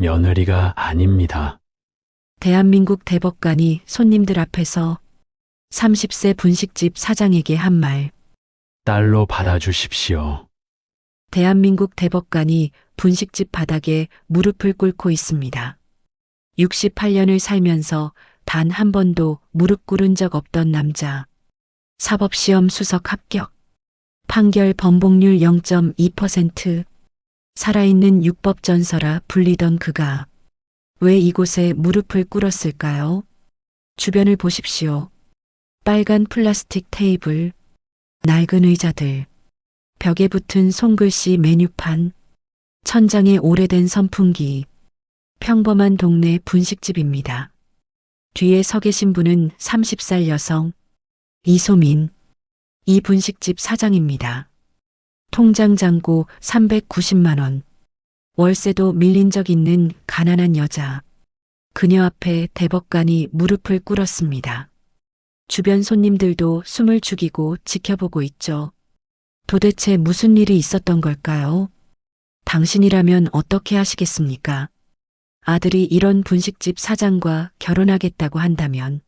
며느리가 아닙니다. 대한민국 대법관이 손님들 앞에서 30세 분식집 사장에게 한 말. 딸로 받아주십시오. 대한민국 대법관이 분식집 바닥에 무릎을 꿇고 있습니다. 68년을 살면서 단 한 번도 무릎 꿇은 적 없던 남자. 사법시험 수석 합격. 판결 번복률 0.2%. 살아있는 육법전서라 불리던 그가 왜 이곳에 무릎을 꿇었을까요? 주변을 보십시오. 빨간 플라스틱 테이블, 낡은 의자들, 벽에 붙은 손글씨 메뉴판, 천장에 오래된 선풍기, 평범한 동네 분식집입니다. 뒤에 서 계신 분은 30살 여성, 이소민, 이 분식집 사장입니다. 통장 잔고 390만 원, 월세도 밀린 적 있는 가난한 여자. 그녀 앞에 대법관이 무릎을 꿇었습니다. 주변 손님들도 숨을 죽이고 지켜보고 있죠. 도대체 무슨 일이 있었던 걸까요? 당신이라면 어떻게 하시겠습니까? 아들이 이런 분식집 사장과 결혼하겠다고 한다면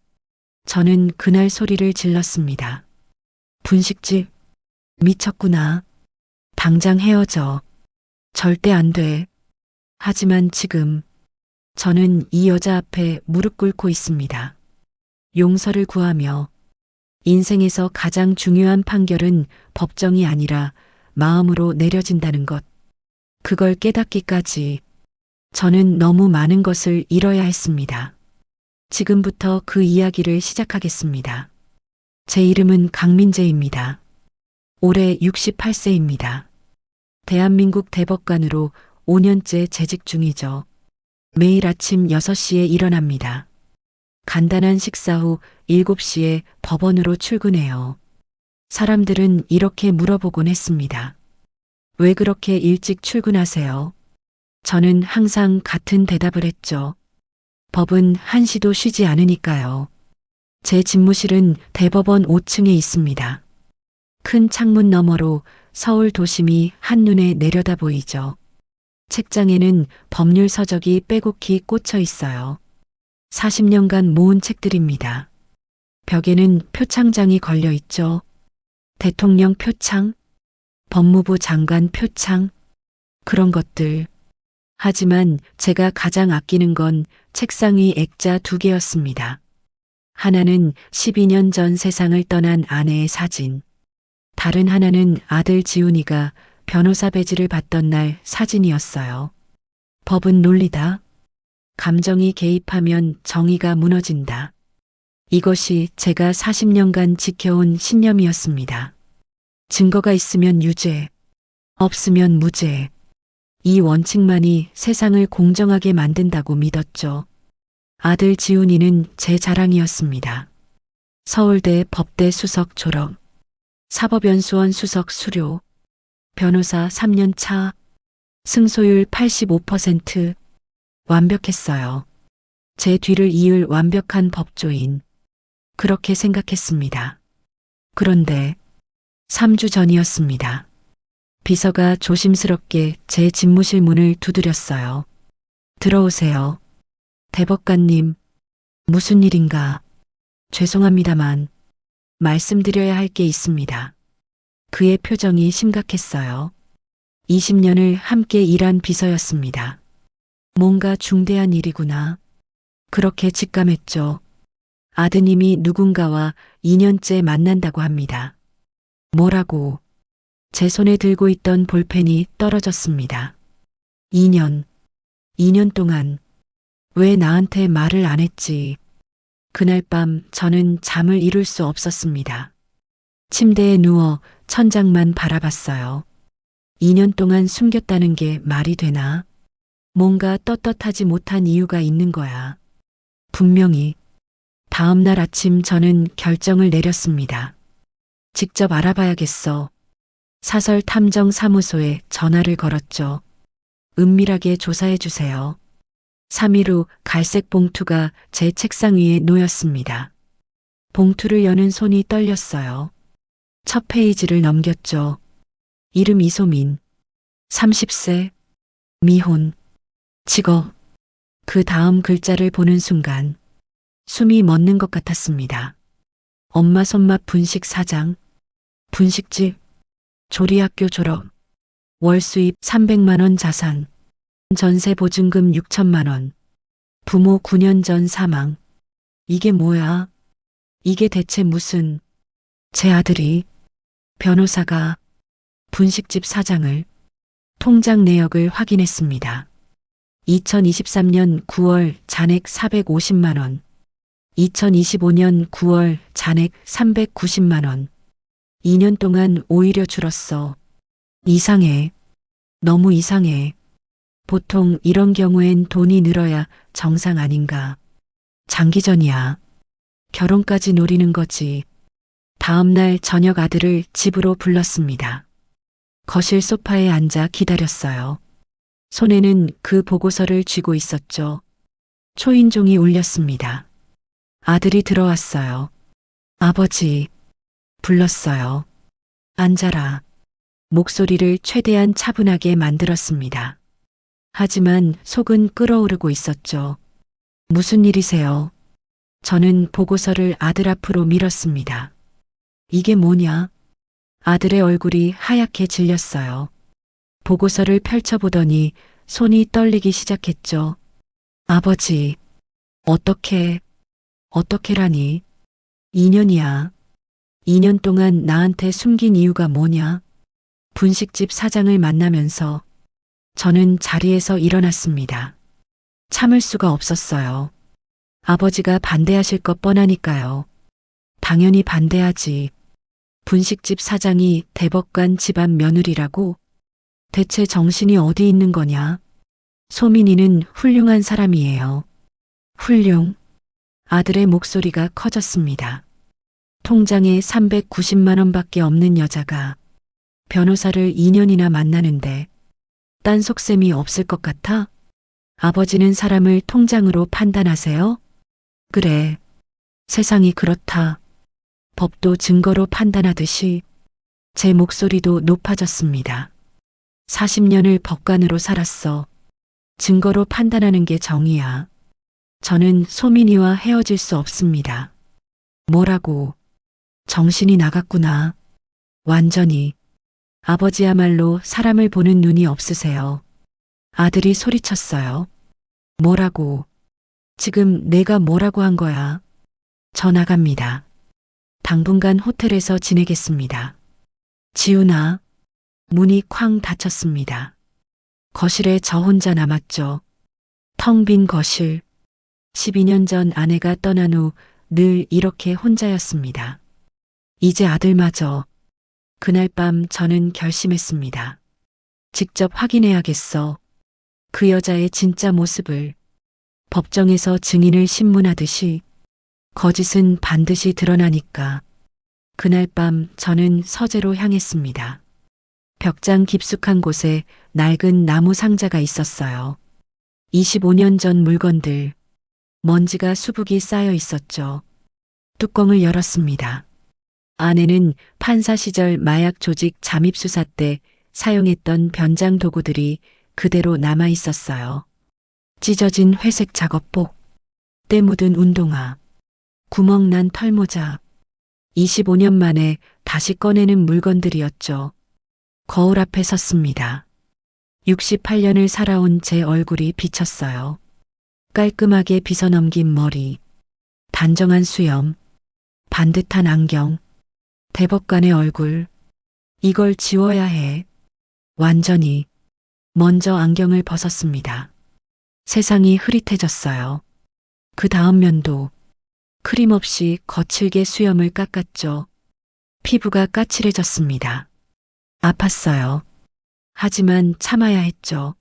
저는 그날 소리를 질렀습니다. 분식집? 미쳤구나. 당장 헤어져. 절대 안 돼. 하지만 지금 저는 이 여자 앞에 무릎 꿇고 있습니다. 용서를 구하며 인생에서 가장 중요한 판결은 법정이 아니라 마음으로 내려진다는 것. 그걸 깨닫기까지 저는 너무 많은 것을 잃어야 했습니다. 지금부터 그 이야기를 시작하겠습니다. 제 이름은 강민재입니다. 올해 68세입니다. 대한민국 대법관으로 5년째 재직 중이죠. 매일 아침 6시에 일어납니다. 간단한 식사 후 7시에 법원으로 출근해요. 사람들은 이렇게 물어보곤 했습니다. 왜 그렇게 일찍 출근하세요? 저는 항상 같은 대답을 했죠. 법은 한시도 쉬지 않으니까요. 제 집무실은 대법원 5층에 있습니다. 큰 창문 너머로 서울 도심이 한눈에 내려다 보이죠. 책장에는 법률 서적이 빼곡히 꽂혀 있어요. 40년간 모은 책들입니다. 벽에는 표창장이 걸려 있죠. 대통령 표창, 법무부 장관 표창, 그런 것들. 하지만 제가 가장 아끼는 건 책상 위 액자 2개였습니다. 하나는 12년 전 세상을 떠난 아내의 사진. 다른 하나는 아들 지훈이가 변호사 배지를 받던 날 사진이었어요. 법은 논리다. 감정이 개입하면 정의가 무너진다. 이것이 제가 40년간 지켜온 신념이었습니다. 증거가 있으면 유죄, 없으면 무죄. 이 원칙만이 세상을 공정하게 만든다고 믿었죠. 아들 지훈이는 제 자랑이었습니다. 서울대 법대 수석 졸업, 사법연수원 수석 수료, 변호사 3년 차, 승소율 85%. 완벽했어요. 제 뒤를 이을 완벽한 법조인. 그렇게 생각했습니다. 그런데 3주 전이었습니다. 비서가 조심스럽게 제 집무실 문을 두드렸어요. 들어오세요. 대법관님, 무슨 일인가? 죄송합니다만 말씀드려야 할 게 있습니다. 그의 표정이 심각했어요. 20년을 함께 일한 비서였습니다. 뭔가 중대한 일이구나. 그렇게 직감했죠. 아드님이 누군가와 2년째 만난다고 합니다. 뭐라고? 제 손에 들고 있던 볼펜이 떨어졌습니다. 2년 동안 왜 나한테 말을 안 했지? 그날 밤 저는 잠을 이룰 수 없었습니다. 침대에 누워 천장만 바라봤어요. 2년 동안 숨겼다는 게 말이 되나? 뭔가 떳떳하지 못한 이유가 있는 거야. 분명히. 다음 날 아침 저는 결정을 내렸습니다. 직접 알아봐야겠어. 사설 탐정 사무소에 전화를 걸었죠. 은밀하게 조사해 주세요. 3일 후 갈색 봉투가 제 책상 위에 놓였습니다. 봉투를 여는 손이 떨렸어요. 첫 페이지를 넘겼죠. 이름 이소민. 30세. 미혼. 직업. 그 다음 글자를 보는 순간 숨이 멎는 것 같았습니다. 엄마 손맛 분식 사장, 분식집, 조리학교 졸업, 월 수입 300만 원 자산, 전세 보증금 6천만 원, 부모 9년 전 사망. 이게 뭐야? 이게 대체 무슨... 제 아들이 변호사가 분식집 사장을 통장 내역을 확인했습니다. 2023년 9월 잔액 450만 원, 2025년 9월 잔액 390만 원. 2년 동안 오히려 줄었어. 이상해. 너무 이상해. 보통 이런 경우엔 돈이 늘어야 정상 아닌가. 장기전이야. 결혼까지 노리는 거지. 다음 날 저녁 아들을 집으로 불렀습니다. 거실 소파에 앉아 기다렸어요. 손에는 그 보고서를 쥐고 있었죠. 초인종이 울렸습니다. 아들이 들어왔어요. 아버지. 불렀어요. 앉아라. 목소리를 최대한 차분하게 만들었습니다. 하지만 속은 끓어오르고 있었죠. 무슨 일이세요? 저는 보고서를 아들 앞으로 밀었습니다. 이게 뭐냐? 아들의 얼굴이 하얗게 질렸어요. 보고서를 펼쳐보더니 손이 떨리기 시작했죠. 아버지, 어떻게라니? 2년이야. 2년 동안 나한테 숨긴 이유가 뭐냐? 분식집 사장을 만나면서 저는 자리에서 일어났습니다. 참을 수가 없었어요. 아버지가 반대하실 것 뻔하니까요. 당연히 반대하지. 분식집 사장이 대법관 집안 며느리라고? 대체 정신이 어디 있는 거냐? 소민이는 훌륭한 사람이에요. 훌륭. 아들의 목소리가 커졌습니다. 통장에 390만 원밖에 없는 여자가 변호사를 2년이나 만나는데 딴 속셈이 없을 것 같아? 아버지는 사람을 통장으로 판단하세요? 그래. 세상이 그렇다. 법도 증거로 판단하듯이 제 목소리도 높아졌습니다. 40년을 법관으로 살았어. 증거로 판단하는 게 정의야. 저는 소민이와 헤어질 수 없습니다. 뭐라고? 정신이 나갔구나. 완전히. 아버지야말로 사람을 보는 눈이 없으세요. 아들이 소리쳤어요. 뭐라고? 지금 내가 뭐라고 한 거야? 저 나갑니다. 당분간 호텔에서 지내겠습니다. 지훈아. 문이 쾅 닫혔습니다. 거실에 저 혼자 남았죠. 텅 빈 거실. 12년 전 아내가 떠난 후 늘 이렇게 혼자였습니다. 이제 아들마저. 그날 밤 저는 결심했습니다. 직접 확인해야겠어. 그 여자의 진짜 모습을. 법정에서 증인을 신문하듯이. 거짓은 반드시 드러나니까. 그날 밤 저는 서재로 향했습니다. 벽장 깊숙한 곳에 낡은 나무 상자가 있었어요. 25년 전 물건들. 먼지가 수북이 쌓여 있었죠. 뚜껑을 열었습니다. 안에는 판사 시절 마약 조직 잠입 수사 때 사용했던 변장 도구들이 그대로 남아 있었어요. 찢어진 회색 작업복, 때 묻은 운동화, 구멍난 털모자. 25년 만에 다시 꺼내는 물건들이었죠. 거울 앞에 섰습니다. 68년을 살아온 제 얼굴이 비쳤어요. 깔끔하게 빗어넘긴 머리, 단정한 수염, 반듯한 안경, 대법관의 얼굴. 이걸 지워야 해. 완전히. 먼저 안경을 벗었습니다. 세상이 흐릿해졌어요. 그 다음 면도 크림 없이 거칠게 수염을 깎았죠. 피부가 까칠해졌습니다. 아팠어요. 하지만 참아야 했죠.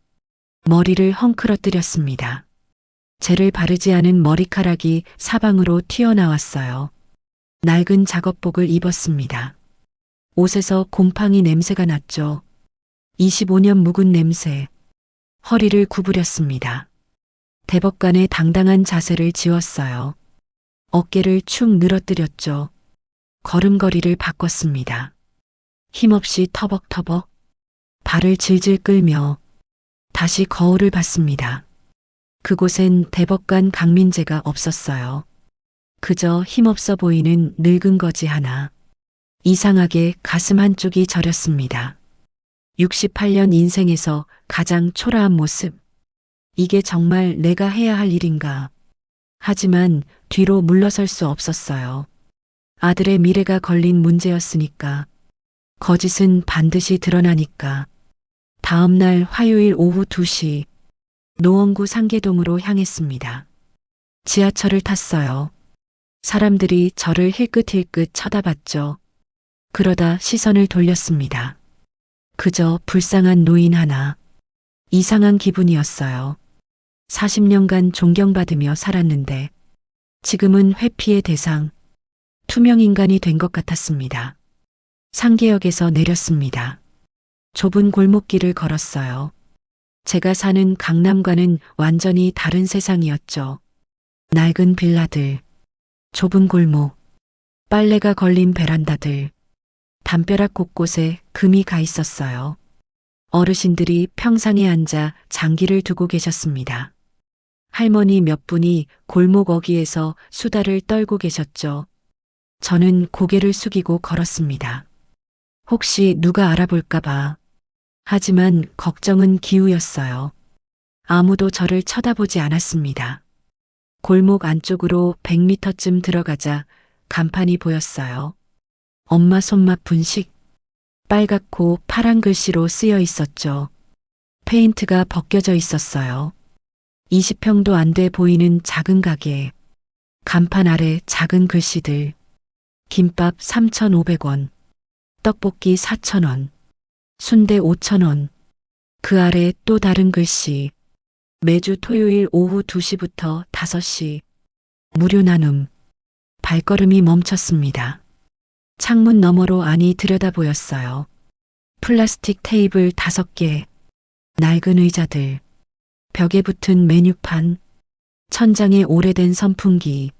머리를 헝클어뜨렸습니다. 젤을 바르지 않은 머리카락이 사방으로 튀어나왔어요. 낡은 작업복을 입었습니다. 옷에서 곰팡이 냄새가 났죠. 25년 묵은 냄새. 허리를 구부렸습니다. 대법관의 당당한 자세를 지웠어요. 어깨를 축 늘어뜨렸죠. 걸음걸이를 바꿨습니다. 힘없이 터벅터벅. 발을 질질 끌며 다시 거울을 봤습니다. 그곳엔 대법관 강민재가 없었어요. 그저 힘없어 보이는 늙은 거지 하나. 이상하게 가슴 한쪽이 저렸습니다. 68년 인생에서 가장 초라한 모습. 이게 정말 내가 해야 할 일인가. 하지만 뒤로 물러설 수 없었어요. 아들의 미래가 걸린 문제였으니까. 거짓은 반드시 드러나니까. 다음 날 화요일 오후 2시 노원구 상계동으로 향했습니다. 지하철을 탔어요. 사람들이 저를 힐끗힐끗 쳐다봤죠. 그러다 시선을 돌렸습니다. 그저 불쌍한 노인 하나. 이상한 기분이었어요. 40년간 존경받으며 살았는데 지금은 회피의 대상, 투명 인간이 된 것 같았습니다. 상계역에서 내렸습니다. 좁은 골목길을 걸었어요. 제가 사는 강남과는 완전히 다른 세상이었죠. 낡은 빌라들, 좁은 골목, 빨래가 걸린 베란다들, 담벼락 곳곳에 금이 가 있었어요. 어르신들이 평상에 앉아 장기를 두고 계셨습니다. 할머니 몇 분이 골목 어귀에서 수다를 떨고 계셨죠. 저는 고개를 숙이고 걸었습니다. 혹시 누가 알아볼까봐. 하지만 걱정은 기우였어요. 아무도 저를 쳐다보지 않았습니다. 골목 안쪽으로 100m쯤 들어가자 간판이 보였어요. 엄마 손맛 분식. 빨갛고 파란 글씨로 쓰여 있었죠. 페인트가 벗겨져 있었어요. 20평도 안 돼 보이는 작은 가게. 간판 아래 작은 글씨들. 김밥 3,500원. 떡볶이 4,000원. 순대 5,000원. 그 아래 또 다른 글씨. 매주 토요일 오후 2시부터 5시. 무료 나눔. 발걸음이 멈췄습니다. 창문 너머로 안이 들여다 보였어요. 플라스틱 테이블 5개. 낡은 의자들. 벽에 붙은 메뉴판. 천장에 오래된 선풍기.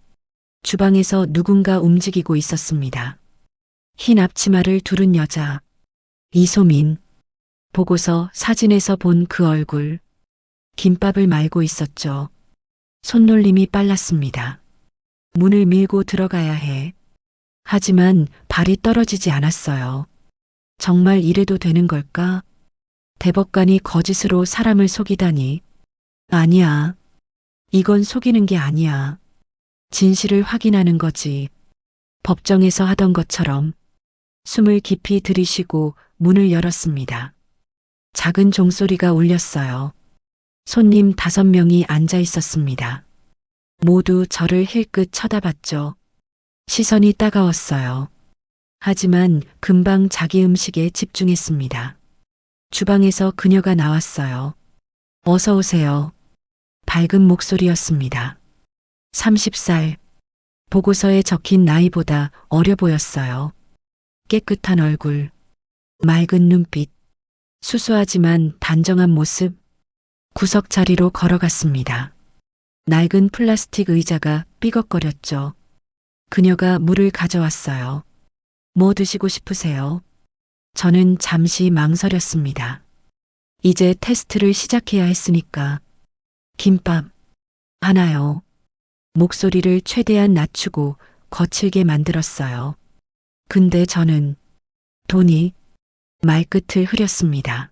주방에서 누군가 움직이고 있었습니다. 흰 앞치마를 두른 여자. 이소민. 보고서 사진에서 본 그 얼굴. 김밥을 말고 있었죠. 손놀림이 빨랐습니다. 문을 밀고 들어가야 해. 하지만 발이 떨어지지 않았어요. 정말 이래도 되는 걸까? 대법관이 거짓으로 사람을 속이다니. 아니야. 이건 속이는 게 아니야. 진실을 확인하는 거지. 법정에서 하던 것처럼. 숨을 깊이 들이쉬고 문을 열었습니다. 작은 종소리가 울렸어요. 손님 5명이 앉아 있었습니다. 모두 저를 힐끗 쳐다봤죠. 시선이 따가웠어요. 하지만 금방 자기 음식에 집중했습니다. 주방에서 그녀가 나왔어요. 어서 오세요. 밝은 목소리였습니다. 30살. 보고서에 적힌 나이보다 어려 보였어요. 깨끗한 얼굴, 맑은 눈빛, 수수하지만 단정한 모습. 구석 자리로 걸어갔습니다. 낡은 플라스틱 의자가 삐걱거렸죠. 그녀가 물을 가져왔어요. 뭐 드시고 싶으세요? 저는 잠시 망설였습니다. 이제 테스트를 시작해야 했으니까. 김밥 하나요. 목소리를 최대한 낮추고 거칠게 만들었어요. 근데 저는 돈이 말끝을 흐렸습니다.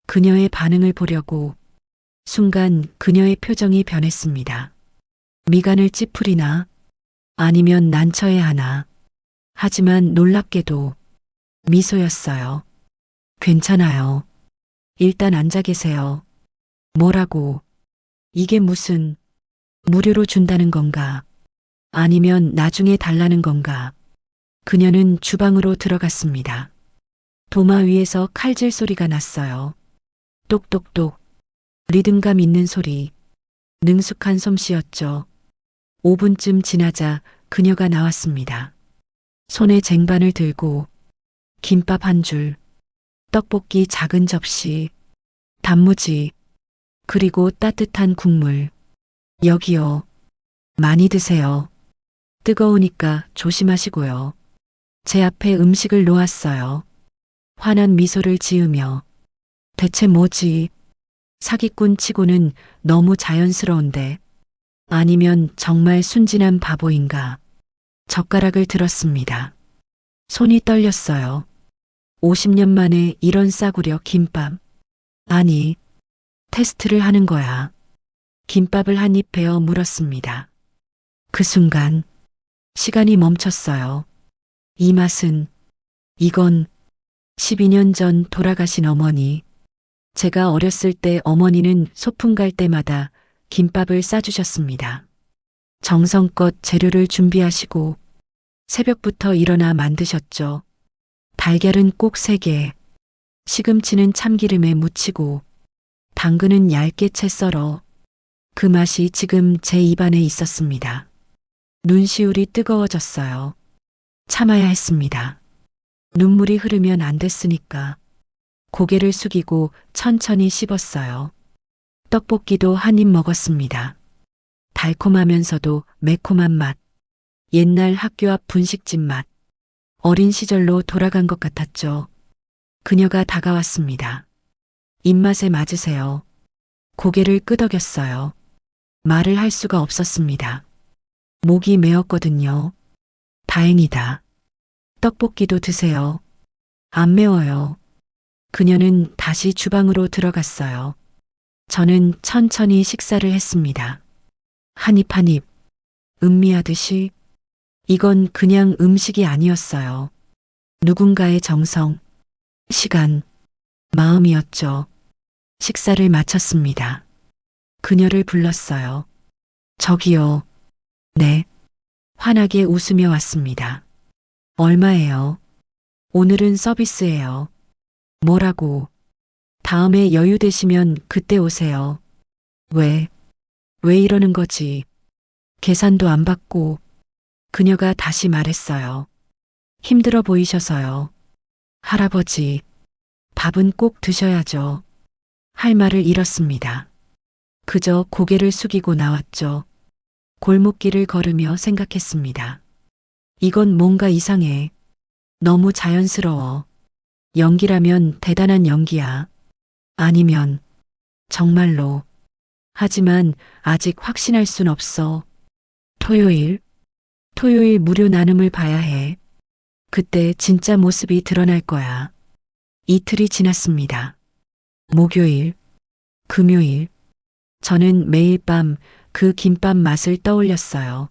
그녀의 반응을 보려고 순간 그녀의 표정이 변했습니다. 미간을 찌푸리나 아니면 난처해 하나. 하지만 놀랍게도 미소였어요. 괜찮아요. 일단 앉아 계세요. 뭐라고? 이게 무슨 무료로 준다는 건가? 아니면 나중에 달라는 건가? 그녀는 주방으로 들어갔습니다. 도마 위에서 칼질 소리가 났어요. 똑똑똑. 리듬감 있는 소리. 능숙한 솜씨였죠. 5분쯤 지나자 그녀가 나왔습니다. 손에 쟁반을 들고 김밥 한 줄, 떡볶이 작은 접시, 단무지, 그리고 따뜻한 국물. 여기요. 많이 드세요. 뜨거우니까 조심하시고요. 제 앞에 음식을 놓았어요. 환한 미소를 지으며 대체 뭐지? 사기꾼 치고는 너무 자연스러운데 아니면 정말 순진한 바보인가. 젓가락을 들었습니다. 손이 떨렸어요. 50년 만에 이런 싸구려 김밥. 아니, 테스트를 하는 거야. 김밥을 한 입 베어 물었습니다. 그 순간 시간이 멈췄어요. 이 맛은, 이건 12년 전 돌아가신 어머니. 제가 어렸을 때 어머니는 소풍 갈 때마다 김밥을 싸주셨습니다. 정성껏 재료를 준비하시고 새벽부터 일어나 만드셨죠. 달걀은 꼭 3개, 시금치는 참기름에 묻히고 당근은 얇게 채 썰어. 그 맛이 지금 제 입안에 있었습니다. 눈시울이 뜨거워졌어요. 참아야 했습니다. 눈물이 흐르면 안 됐으니까. 고개를 숙이고 천천히 씹었어요. 떡볶이도 한 입 먹었습니다. 달콤하면서도 매콤한 맛. 옛날 학교 앞 분식집 맛. 어린 시절로 돌아간 것 같았죠. 그녀가 다가왔습니다. 입맛에 맞으세요. 고개를 끄덕였어요. 말을 할 수가 없었습니다. 목이 메었거든요. 다행이다. 떡볶이도 드세요. 안 매워요. 그녀는 다시 주방으로 들어갔어요. 저는 천천히 식사를 했습니다. 한 입 한 입, 음미하듯이. 이건 그냥 음식이 아니었어요. 누군가의 정성, 시간, 마음이었죠. 식사를 마쳤습니다. 그녀를 불렀어요. 저기요. 네. 환하게 웃으며 왔습니다. 얼마예요? 오늘은 서비스예요. 뭐라고? 다음에 여유 되시면 그때 오세요. 왜 이러는 거지? 계산도 안 받고. 그녀가 다시 말했어요. 힘들어 보이셔서요. 할아버지, 밥은 꼭 드셔야죠. 할 말을 잃었습니다. 그저 고개를 숙이고 나왔죠. 골목길을 걸으며 생각했습니다. 이건 뭔가 이상해. 너무 자연스러워. 연기라면 대단한 연기야. 아니면 정말로. 하지만 아직 확신할 순 없어. 토요일 무료 나눔을 봐야 해. 그때 진짜 모습이 드러날 거야. 이틀이 지났습니다. 목요일, 금요일. 저는 매일 밤 그 김밥 맛을 떠올렸어요.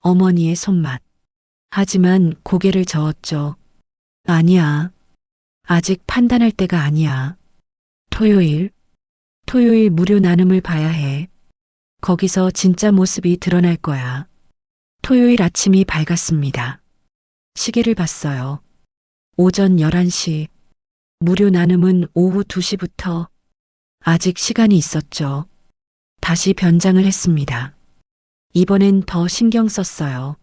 어머니의 손맛. 하지만 고개를 저었죠. 아니야. 아직 판단할 때가 아니야. 토요일 무료 나눔을 봐야 해. 거기서 진짜 모습이 드러날 거야. 토요일 아침이 밝았습니다. 시계를 봤어요. 오전 11시. 무료 나눔은 오후 2시부터. 아직 시간이 있었죠. 다시 변장을 했습니다. 이번엔 더 신경 썼어요.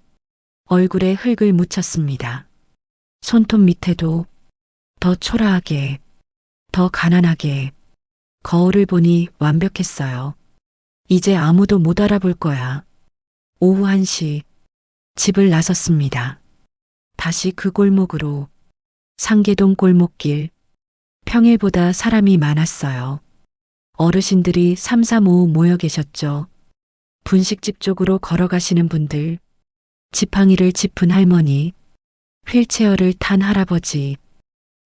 얼굴에 흙을 묻혔습니다. 손톱 밑에도. 더 초라하게, 더 가난하게. 거울을 보니 완벽했어요. 이제 아무도 못 알아볼 거야. 오후 1시. 집을 나섰습니다. 다시 그 골목으로. 상계동 골목길. 평일보다 사람이 많았어요. 어르신들이 삼삼오오 모여 계셨죠. 분식집 쪽으로 걸어가시는 분들. 지팡이를 짚은 할머니. 휠체어를 탄 할아버지.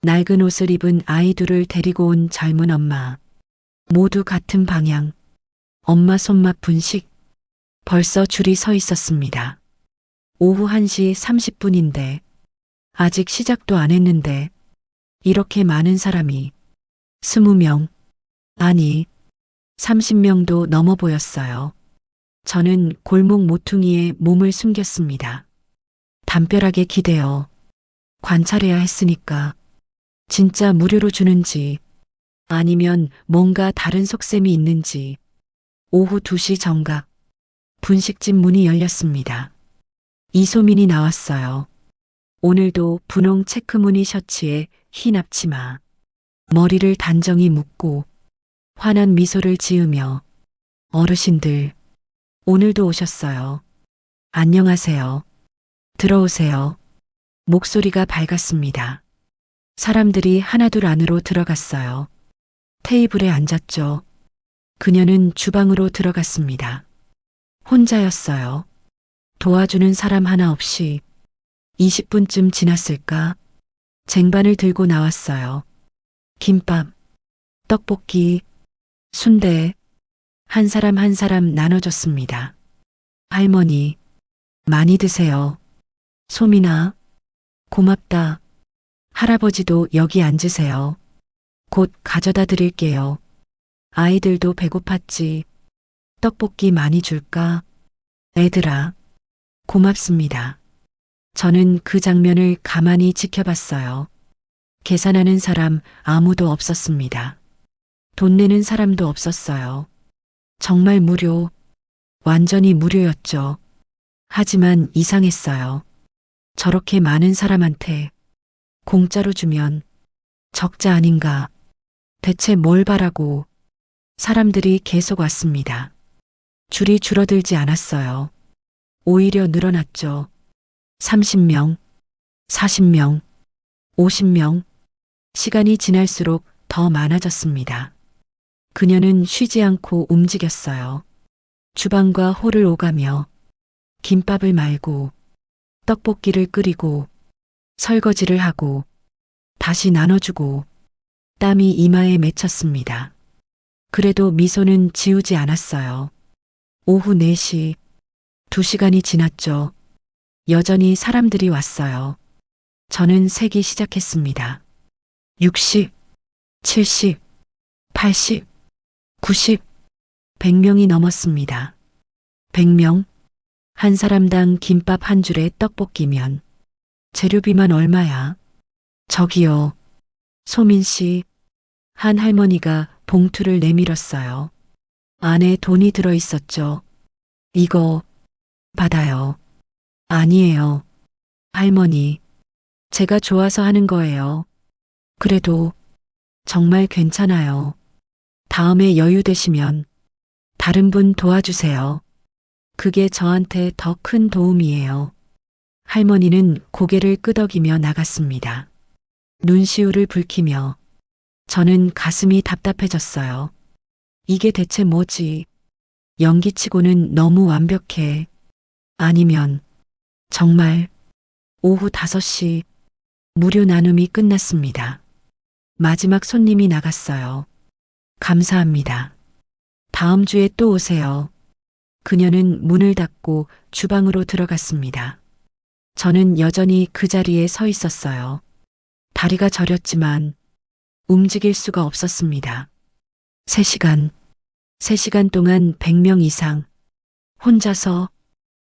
낡은 옷을 입은 아이 둘을 데리고 온 젊은 엄마. 모두 같은 방향. 엄마 손맛 분식. 벌써 줄이 서 있었습니다. 오후 1시 30분인데 아직 시작도 안 했는데 이렇게 많은 사람이 20명, 아니 30명도 넘어 보였어요. 저는 골목 모퉁이에 몸을 숨겼습니다. 담벼락에 기대어 관찰해야 했으니까. 진짜 무료로 주는지 아니면 뭔가 다른 속셈이 있는지. 오후 2시 정각. 분식집 문이 열렸습니다. 이소민이 나왔어요. 오늘도 분홍 체크무늬 셔츠에 흰 앞치마. 머리를 단정히 묶고 환한 미소를 지으며. 어르신들, 오늘도 오셨어요. 안녕하세요. 들어오세요. 목소리가 밝았습니다. 사람들이 하나둘 안으로 들어갔어요. 테이블에 앉았죠. 그녀는 주방으로 들어갔습니다. 혼자였어요. 도와주는 사람 하나 없이 20분쯤 지났을까? 쟁반을 들고 나왔어요. 김밥, 떡볶이, 순대, 한 사람 한 사람 나눠줬습니다. 할머니, 많이 드세요. 소민아, 고맙다. 할아버지도 여기 앉으세요. 곧 가져다 드릴게요. 아이들도 배고팠지. 떡볶이 많이 줄까? 애들아, 고맙습니다. 저는 그 장면을 가만히 지켜봤어요. 계산하는 사람 아무도 없었습니다. 돈 내는 사람도 없었어요. 정말 무료, 완전히 무료였죠. 하지만 이상했어요. 저렇게 많은 사람한테 공짜로 주면 적자 아닌가. 대체 뭘 바라고 사람들이 계속 왔습니다. 줄이 줄어들지 않았어요. 오히려 늘어났죠. 30명, 40명, 50명. 시간이 지날수록 더 많아졌습니다. 그녀는 쉬지 않고 움직였어요. 주방과 홀을 오가며 김밥을 말고 떡볶이를 끓이고 설거지를 하고 다시 나눠주고 땀이 이마에 맺혔습니다. 그래도 미소는 지우지 않았어요. 오후 4시, 2시간이 지났죠. 여전히 사람들이 왔어요. 저는 세기 시작했습니다. 60, 70, 80, 90, 100명이 넘었습니다. 100명? 한 사람당 김밥 한 줄에 떡볶이면 재료비만 얼마야? 저기요. 소민 씨. 한 할머니가 봉투를 내밀었어요. 안에 돈이 들어 있었죠. 이거 받아요. 아니에요. 할머니. 제가 좋아서 하는 거예요. 그래도 정말 괜찮아요. 다음에 여유 되시면 다른 분 도와주세요. 그게 저한테 더 큰 도움이에요. 할머니는 고개를 끄덕이며 나갔습니다. 눈시울을 붉히며 저는 가슴이 답답해졌어요. 이게 대체 뭐지? 연기치고는 너무 완벽해. 아니면 정말 오후 5시 무료 나눔이 끝났습니다. 마지막 손님이 나갔어요. 감사합니다. 다음 주에 또 오세요. 그녀는 문을 닫고 주방으로 들어갔습니다. 저는 여전히 그 자리에 서 있었어요. 다리가 저렸지만 움직일 수가 없었습니다. 3시간 동안 100명 이상 혼자서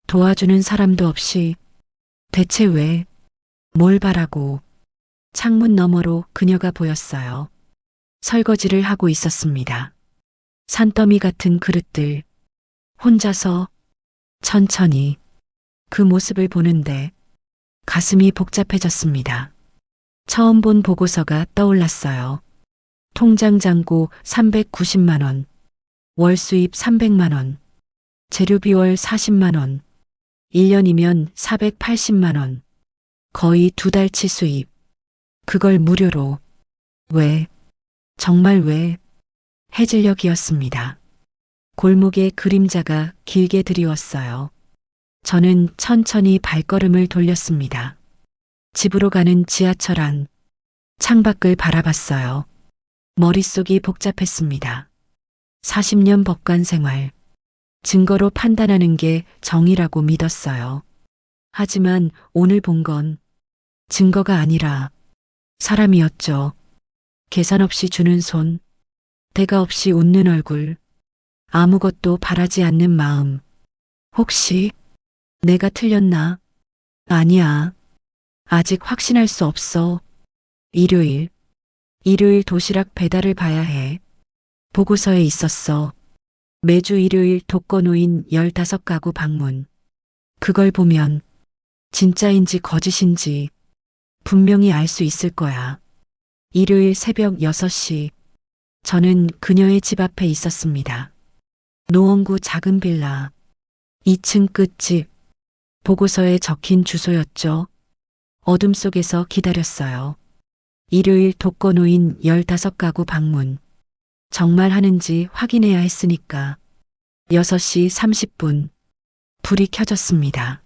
도와주는 사람도 없이 대체 왜, 뭘 바라고. 창문 너머로 그녀가 보였어요. 설거지를 하고 있었습니다. 산더미 같은 그릇들, 혼자서 천천히 그 모습을 보는데 가슴이 복잡해졌습니다. 처음 본 보고서가 떠올랐어요. 통장 잔고 390만 원, 월 수입 300만 원, 재료비 월 40만 원, 1년이면 480만 원, 거의 2달치 수입. 그걸 무료로. 왜? 정말 왜? 해질녘이었습니다. 골목에 그림자가 길게 드리웠어요. 저는 천천히 발걸음을 돌렸습니다. 집으로 가는 지하철 안, 창밖을 바라봤어요. 머릿속이 복잡했습니다. 40년 법관 생활, 증거로 판단하는 게 정의라고 믿었어요. 하지만 오늘 본 건 증거가 아니라 사람이었죠. 계산 없이 주는 손, 대가 없이 웃는 얼굴, 아무것도 바라지 않는 마음. 혹시 내가 틀렸나? 아니야. 아직 확신할 수 없어. 일요일 도시락 배달을 봐야 해. 보고서에 있었어. 매주 일요일 독거노인 15가구 방문. 그걸 보면 진짜인지 거짓인지 분명히 알 수 있을 거야. 일요일 새벽 6시 저는 그녀의 집 앞에 있었습니다. 노원구 작은 빌라 2층 끝집. 보고서에 적힌 주소였죠. 어둠 속에서 기다렸어요. 일요일 독거노인 15가구 방문. 정말 하는지 확인해야 했으니까. 6시 30분. 불이 켜졌습니다.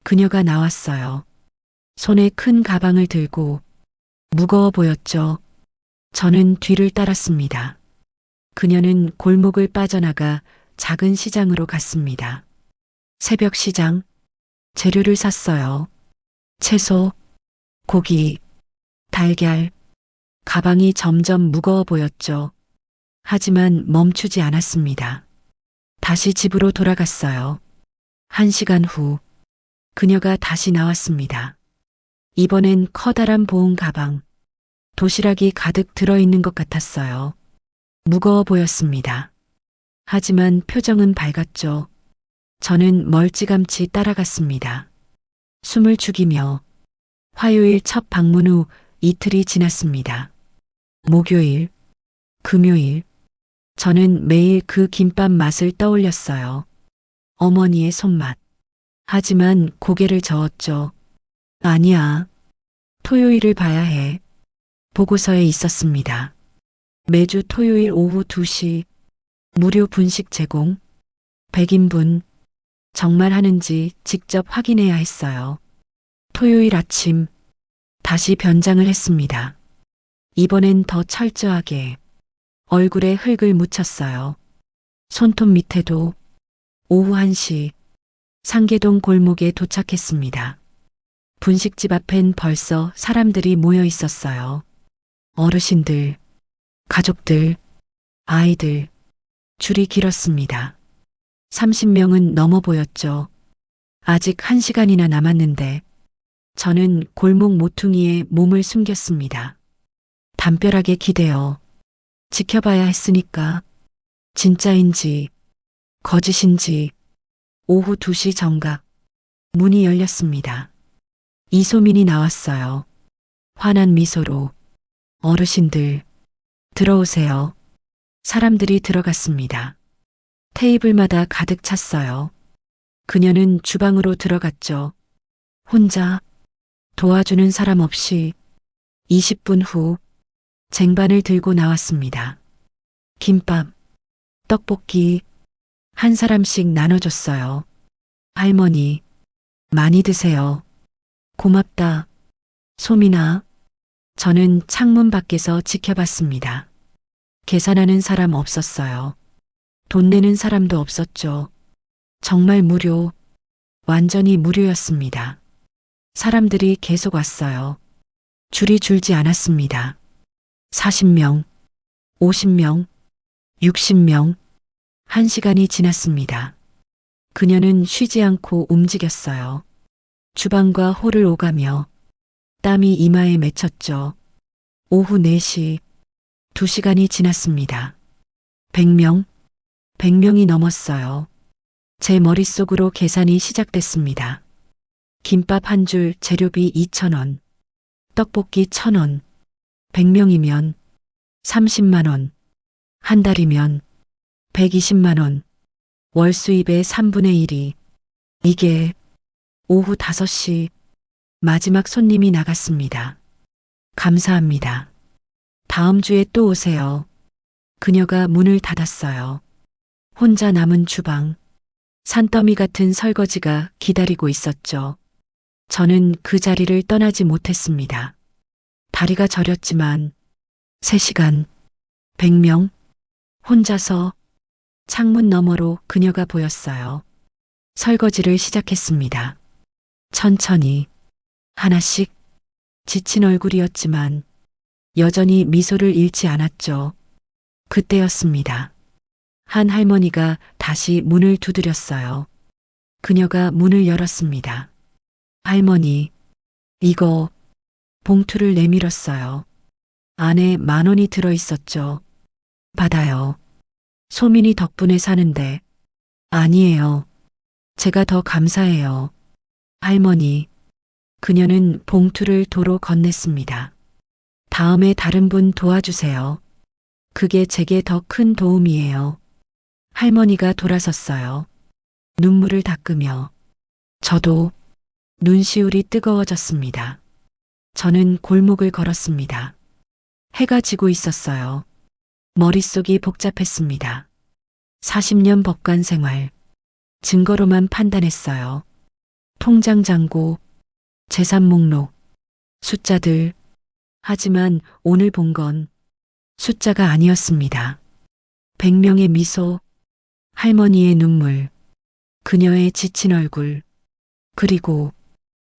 그녀가 나왔어요. 손에 큰 가방을 들고 무거워 보였죠. 저는 뒤를 따랐습니다. 그녀는 골목을 빠져나가 작은 시장으로 갔습니다. 새벽 시장. 재료를 샀어요. 채소, 고기, 달걀. 가방이 점점 무거워 보였죠. 하지만 멈추지 않았습니다. 다시 집으로 돌아갔어요. 1시간 후, 그녀가 다시 나왔습니다. 이번엔 커다란 보온 가방. 도시락이 가득 들어있는 것 같았어요. 무거워 보였습니다. 하지만 표정은 밝았죠. 저는 멀찌감치 따라갔습니다. 숨을 죽이며 화요일 첫 방문 후 이틀이 지났습니다. 목요일, 금요일, 저는 매일 그 김밥 맛을 떠올렸어요. 어머니의 손맛. 하지만 고개를 저었죠. 아니야. 토요일을 봐야 해. 보고서에 있었습니다. 매주 토요일 오후 2시 무료 분식 제공. 100인분. 정말 하는지 직접 확인해야 했어요. 토요일 아침 다시 변장을 했습니다. 이번엔 더 철저하게 얼굴에 흙을 묻혔어요. 손톱 밑에도. 오후 1시 상계동 골목에 도착했습니다. 분식집 앞엔 벌써 사람들이 모여 있었어요. 어르신들, 가족들, 아이들. 줄이 길었습니다. 30명은 넘어 보였죠. 아직 1시간이나 남았는데 저는 골목 모퉁이에 몸을 숨겼습니다. 담벼락에 기대어 지켜봐야 했으니까. 진짜인지 거짓인지. 오후 2시 정각 문이 열렸습니다. 이소민이 나왔어요. 환한 미소로. 어르신들, 들어오세요. 사람들이 들어갔습니다. 테이블마다 가득 찼어요. 그녀는 주방으로 들어갔죠. 혼자. 도와주는 사람 없이. 20분 후 쟁반을 들고 나왔습니다. 김밥, 떡볶이. 한 사람씩 나눠줬어요. 할머니, 많이 드세요. 고맙다. 소민아. 저는 창문 밖에서 지켜봤습니다. 계산하는 사람 없었어요. 돈 내는 사람도 없었죠. 정말 무료. 완전히 무료였습니다. 사람들이 계속 왔어요. 줄이 줄지 않았습니다. 40명, 50명, 60명. 1시간이 지났습니다. 그녀는 쉬지 않고 움직였어요. 주방과 홀을 오가며 땀이 이마에 맺혔죠. 오후 4시, 2시간이 지났습니다. 100명, 100명이 넘었어요. 제 머릿속으로 계산이 시작됐습니다. 김밥 한 줄 재료비 2,000원, 떡볶이 1,000원, 100명이면 30만 원, 한 달이면 120만 원, 월 수입의 3분의 1이. 이게. 오후 5시 마지막 손님이 나갔습니다. 감사합니다. 다음 주에 또 오세요. 그녀가 문을 닫았어요. 혼자 남은 주방. 산더미 같은 설거지가 기다리고 있었죠. 저는 그 자리를 떠나지 못했습니다. 다리가 저렸지만 3시간, 100명, 혼자서. 창문 너머로 그녀가 보였어요. 설거지를 시작했습니다. 천천히, 하나씩. 지친 얼굴이었지만 여전히 미소를 잃지 않았죠. 그때였습니다. 한 할머니가 다시 문을 두드렸어요. 그녀가 문을 열었습니다. 할머니, 이거. 봉투를 내밀었어요. 안에 10,000원이 들어있었죠. 받아요. 소민이 덕분에 사는데. 아니에요. 제가 더 감사해요. 할머니. 그녀는 봉투를 도로 건넸습니다. 다음에 다른 분 도와주세요. 그게 제게 더 큰 도움이에요. 할머니가 돌아섰어요. 눈물을 닦으며. 저도. 눈시울이 뜨거워졌습니다. 저는 골목을 걸었습니다. 해가 지고 있었어요. 머릿속이 복잡했습니다. 40년 법관 생활. 증거로만 판단했어요. 통장 잔고, 재산 목록, 숫자들. 하지만 오늘 본 건 숫자가 아니었습니다. 100명의 미소, 할머니의 눈물, 그녀의 지친 얼굴, 그리고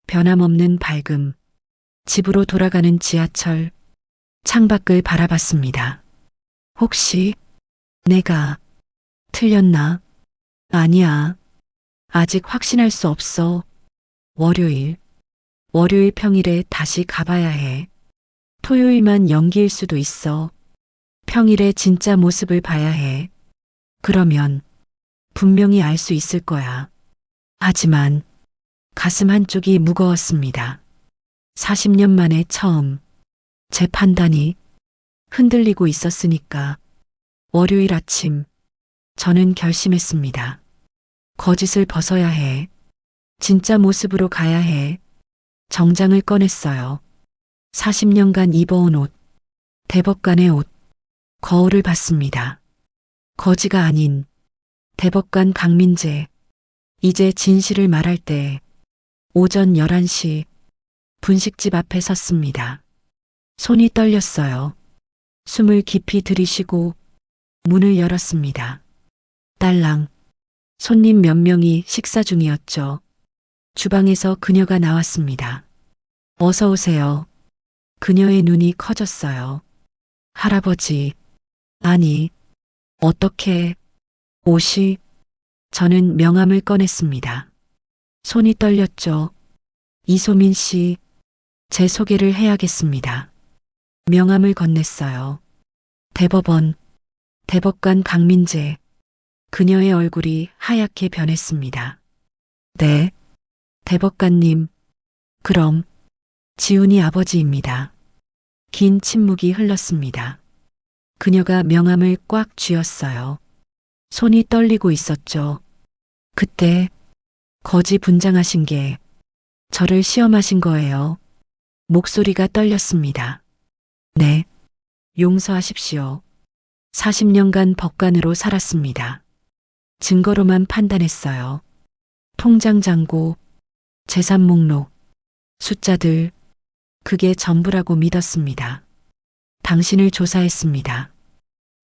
변함없는 밝음. 집으로 돌아가는 지하철, 창밖을 바라봤습니다. 혹시 내가 틀렸나? 아니야. 아직 확신할 수 없어. 월요일 평일에 다시 가봐야 해. 토요일만 연기일 수도 있어. 평일에 진짜 모습을 봐야 해. 그러면 분명히 알 수 있을 거야. 하지만 가슴 한쪽이 무거웠습니다. 40년 만에 처음 제 판단이 흔들리고 있었으니까 월요일 아침 저는 결심했습니다. 거짓을 벗어야 해. 진짜 모습으로 가야 해. 정장을 꺼냈어요. 40년간 입어온 옷, 대법관의 옷, 거울을 봤습니다. 거지가 아닌 대법관 강민재. 이제 진실을 말할 때 오전 11시 분식집 앞에 섰습니다. 손이 떨렸어요. 숨을 깊이 들이쉬고 문을 열었습니다. 딸랑. 손님 몇 명이 식사 중이었죠. 주방에서 그녀가 나왔습니다. 어서 오세요. 그녀의 눈이 커졌어요. 할아버지. 아니, 어떻게 옷이. 저는 명함을 꺼냈습니다. 손이 떨렸죠. 이소민 씨, 제 소개를 해야겠습니다. 명함을 건넸어요. 대법원, 대법관 강민재. 그녀의 얼굴이 하얗게 변했습니다. 네, 대법관님. 그럼 지훈이 아버지입니다. 긴 침묵이 흘렀습니다. 그녀가 명함을 꽉 쥐었어요. 손이 떨리고 있었죠. 그때 거지 분장하신 게 저를 시험하신 거예요. 목소리가 떨렸습니다. 네, 용서하십시오. 40년간 법관으로 살았습니다. 증거로만 판단했어요. 통장 잔고, 재산 목록, 숫자들, 그게 전부라고 믿었습니다. 당신을 조사했습니다.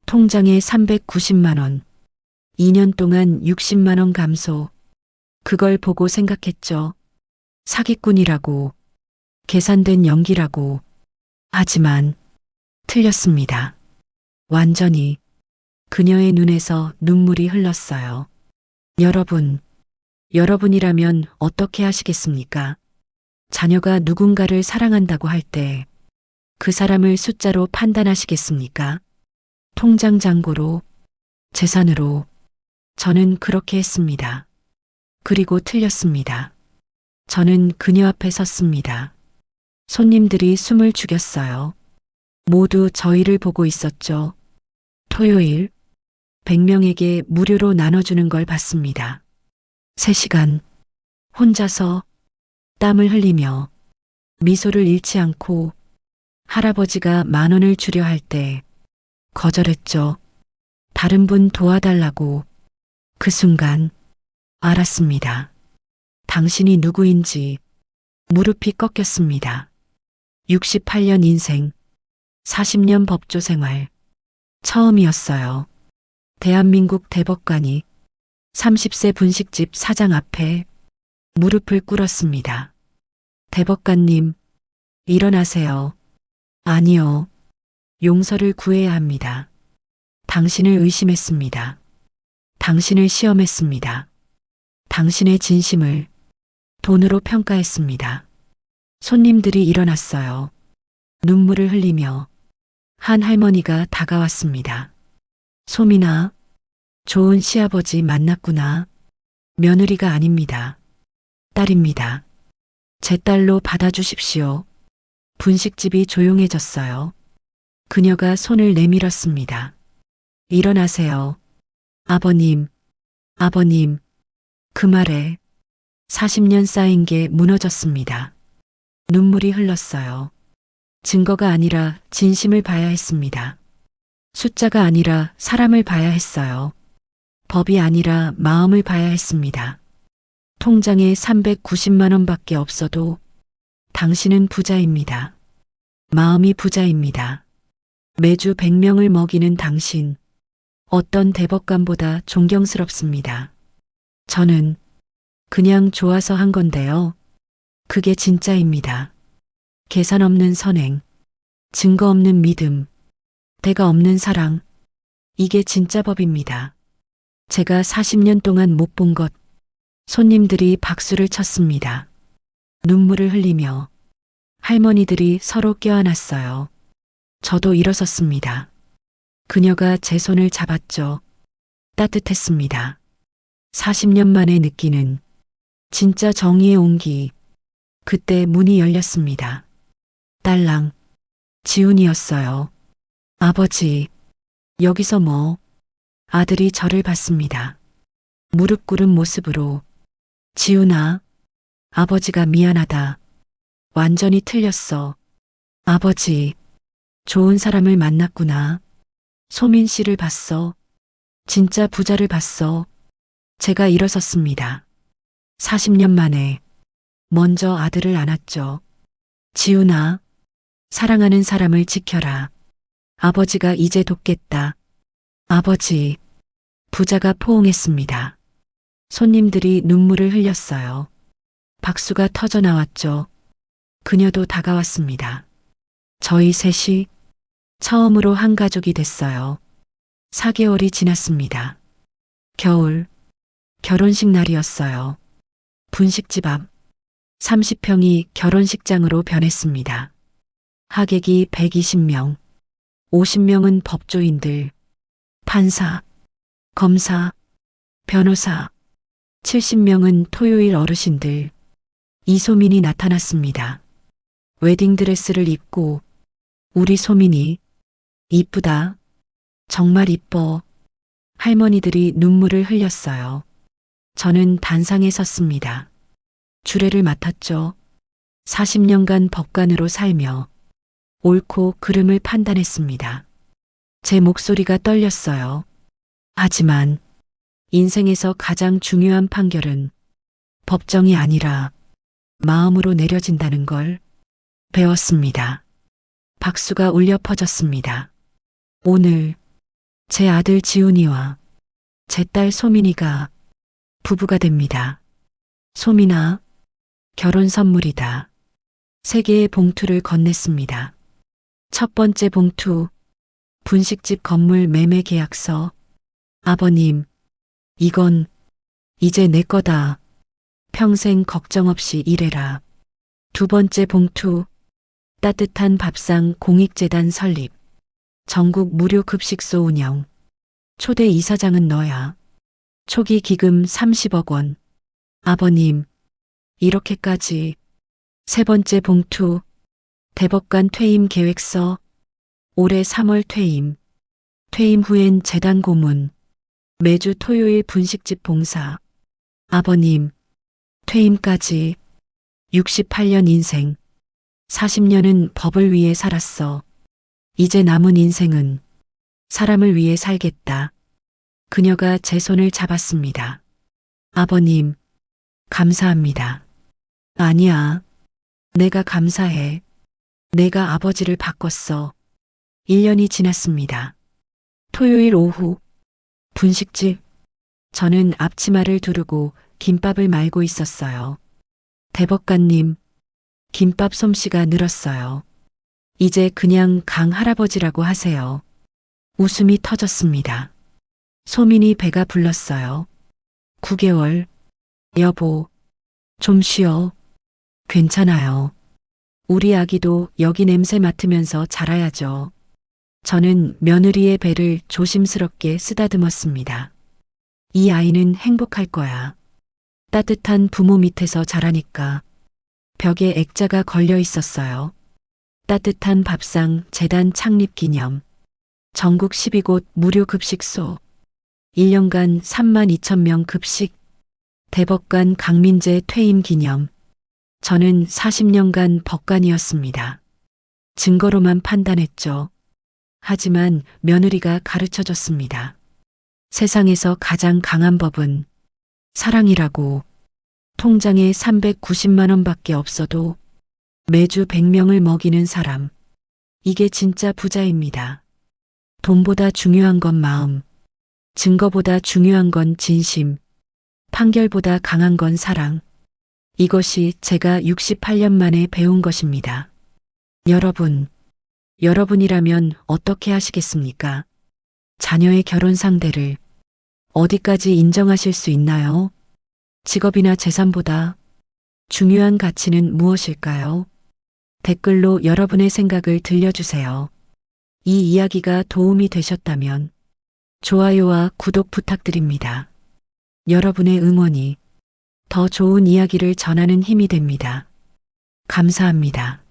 통장에 390만 원, 2년 동안 60만 원 감소. 그걸 보고 생각했죠. 사기꾼이라고, 계산된 연기라고. 하지만 틀렸습니다. 완전히. 그녀의 눈에서 눈물이 흘렀어요. 여러분이라면 어떻게 하시겠습니까? 자녀가 누군가를 사랑한다고 할 때 그 사람을 숫자로 판단하시겠습니까? 통장 잔고로, 재산으로. 저는 그렇게 했습니다. 그리고 틀렸습니다. 저는 그녀 앞에 섰습니다. 손님들이 숨을 죽였어요. 모두 저희를 보고 있었죠. 토요일 100명에게 무료로 나눠주는 걸 봤습니다. 3시간 혼자서 땀을 흘리며 미소를 잃지 않고 할아버지가 10,000원을 주려 할 때 거절했죠. 다른 분 도와달라고. 그 순간 알았습니다. 당신이 누구인지. 무릎이 꺾였습니다. 68년 인생, 40년 법조 생활. 처음이었어요. 대한민국 대법관이 30세 분식집 사장 앞에 무릎을 꿇었습니다. 대법관님, 일어나세요. 아니요. 용서를 구해야 합니다. 당신을 의심했습니다. 당신을 시험했습니다. 당신의 진심을 돈으로 평가했습니다. 손님들이 일어났어요. 눈물을 흘리며 한 할머니가 다가왔습니다. 소민아, 좋은 시아버지 만났구나. 며느리가 아닙니다. 딸입니다. 제 딸로 받아주십시오. 분식집이 조용해졌어요. 그녀가 손을 내밀었습니다. 일어나세요. 아버님. 그 말에 40년 쌓인 게 무너졌습니다. 눈물이 흘렀어요. 증거가 아니라 진심을 봐야 했습니다. 숫자가 아니라 사람을 봐야 했어요. 법이 아니라 마음을 봐야 했습니다. 통장에 390만 원밖에 없어도 당신은 부자입니다. 마음이 부자입니다. 매주 100명을 먹이는 당신, 어떤 대법관보다 존경스럽습니다. 저는 그냥 좋아서 한 건데요. 그게 진짜입니다. 계산 없는 선행, 증거 없는 믿음, 대가 없는 사랑, 이게 진짜 법입니다. 제가 40년 동안 못 본 것, 손님들이 박수를 쳤습니다. 눈물을 흘리며 할머니들이 서로 껴안았어요. 저도 일어섰습니다. 그녀가 제 손을 잡았죠. 따뜻했습니다. 40년 만에 느끼는 진짜 정의의 온기. 그때 문이 열렸습니다. 딸랑, 지훈이었어요. 아버지, 여기서 뭐? 아들이 저를 봤습니다. 무릎 꿇은 모습으로. 지훈아, 아버지가 미안하다. 완전히 틀렸어. 아버지, 좋은 사람을 만났구나. 소민 씨를 봤어. 진짜 부자를 봤어. 제가 일어섰습니다. 40년 만에 먼저 아들을 안았죠. 지훈아, 사랑하는 사람을 지켜라. 아버지가 이제 돕겠다. 아버지, 부자가 포옹했습니다. 손님들이 눈물을 흘렸어요. 박수가 터져 나왔죠. 그녀도 다가왔습니다. 저희 셋이 처음으로 한 가족이 됐어요. 4개월이 지났습니다. 겨울, 결혼식 날이었어요. 분식집 앞 30평이 결혼식장으로 변했습니다. 하객이 120명, 50명은 법조인들, 판사, 검사, 변호사, 70명은 토요일 어르신들. 이소민이 나타났습니다. 웨딩드레스를 입고 우리 소민이 이쁘다. 정말 이뻐. 할머니들이 눈물을 흘렸어요. 저는 단상에 섰습니다. 주례를 맡았죠. 40년간 법관으로 살며 옳고 그름을 판단했습니다. 제 목소리가 떨렸어요. 하지만 인생에서 가장 중요한 판결은 법정이 아니라 마음으로 내려진다는 걸 배웠습니다. 박수가 울려 퍼졌습니다. 오늘 제 아들 지훈이와 제 딸 소민이가 부부가 됩니다. 소민아, 결혼 선물이다. 3개의 봉투를 건넸습니다. 첫 번째 봉투, 분식집 건물 매매 계약서. 아버님, 이건 이제 내 거다. 평생 걱정 없이 일해라. 두 번째 봉투, 따뜻한 밥상 공익재단 설립. 전국 무료 급식소 운영. 초대 이사장은 너야. 초기 기금 30억 원. 아버님, 이렇게까지. 세 번째 봉투, 대법관 퇴임 계획서. 올해 3월 퇴임. 퇴임 후엔 재단 고문. 매주 토요일 분식집 봉사. 아버님, 퇴임까지 68년 인생. 40년은 법을 위해 살았어. 이제 남은 인생은 사람을 위해 살겠다. 그녀가 제 손을 잡았습니다. 아버님, 감사합니다. 아니야. 내가 감사해. 내가 아버지를 바꿨어. 1년이 지났습니다. 토요일 오후, 분식집. 저는 앞치마를 두르고 김밥을 말고 있었어요. 대법관님, 김밥 솜씨가 늘었어요. 이제 그냥 강 할아버지라고 하세요. 웃음이 터졌습니다. 소민이 배가 불렀어요. 9개월. 여보, 좀 쉬어. 괜찮아요. 우리 아기도 여기 냄새 맡으면서 자라야죠. 저는 며느리의 배를 조심스럽게 쓰다듬었습니다. 이 아이는 행복할 거야. 따뜻한 부모 밑에서 자라니까. 벽에 액자가 걸려 있었어요. 따뜻한 밥상 재단 창립 기념. 전국 12곳 무료 급식소. 1년간 32,000명 급식. 대법관 강민재 퇴임 기념. 저는 40년간 법관이었습니다. 증거로만 판단했죠. 하지만 며느리가 가르쳐 줬습니다. 세상에서 가장 강한 법은 사랑이라고. 통장에 390만 원밖에 없어도 매주 100명을 먹이는 사람. 이게 진짜 부자입니다. 돈보다 중요한 건 마음. 증거보다 중요한 건 진심. 판결보다 강한 건 사랑. 이것이 제가 68년 만에 배운 것입니다. 여러분이라면 어떻게 하시겠습니까? 자녀의 결혼 상대를 어디까지 인정하실 수 있나요? 직업이나 재산보다 중요한 가치는 무엇일까요? 댓글로 여러분의 생각을 들려주세요. 이 이야기가 도움이 되셨다면 좋아요와 구독 부탁드립니다. 여러분의 응원이 더 좋은 이야기를 전하는 힘이 됩니다. 감사합니다.